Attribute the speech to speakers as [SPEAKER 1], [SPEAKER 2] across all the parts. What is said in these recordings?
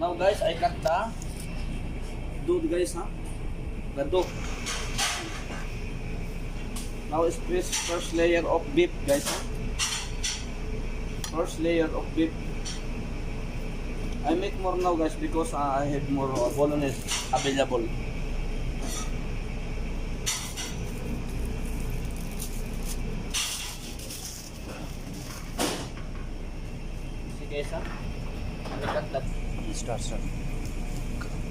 [SPEAKER 1] Now guys, I cut the dough guys, ha? The dough. Now is this first layer of beef guys, ha? First layer of beef. I make more now guys because I have more bolognese available. See guys, ha? I cut that.
[SPEAKER 2] Start.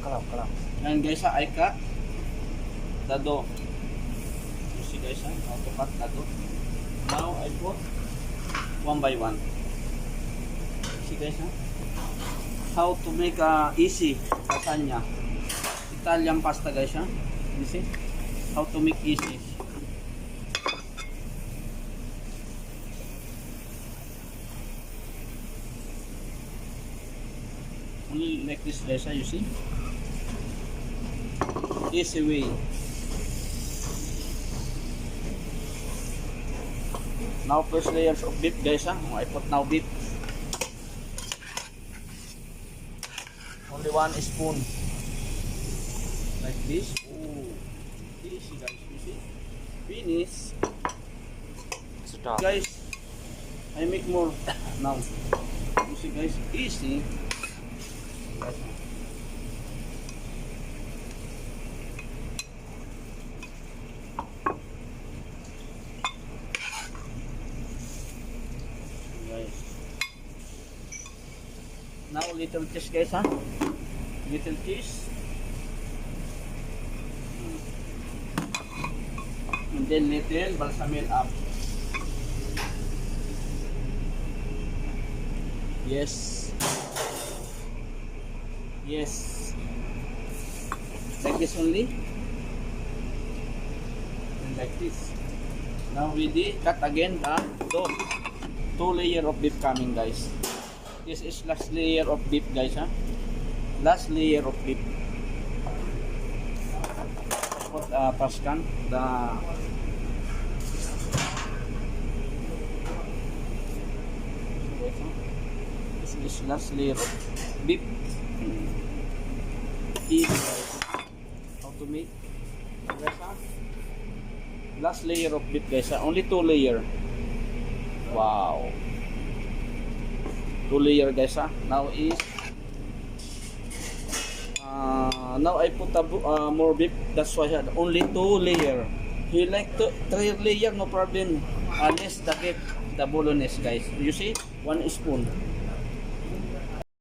[SPEAKER 2] Kalap.
[SPEAKER 1] And guys, I cut the dough. You see guys, how to cut the dough. Now I put one by one. See guys, how to make easy lasagna. Italian pasta guys, you see how to make easy. Only like this guys, you see, easy way. Now first layers of beef guys, I put now beef. Only 1 spoon. Like this. Oh, easy guys, you see. Finish.
[SPEAKER 2] Stop.
[SPEAKER 1] Guys, I make more now. You see guys, easy. Now little cheese guys, little cheese, and then little balsamel up. Yes, like this only, and like this. Now we cut again the dough. 2 layer of beef coming guys. This is last layer of beef guys, last layer of beef. Put paskan the this is last layer of beef. Easy guys, how to make guys, last layer of beef guys, only 2 layer. Wow, 2 layer guys, now is now I put more beef, that's why I had only 2 layer. You like 3 layer, no problem. Less the beef, the bolognese guys, you see, 1 spoon.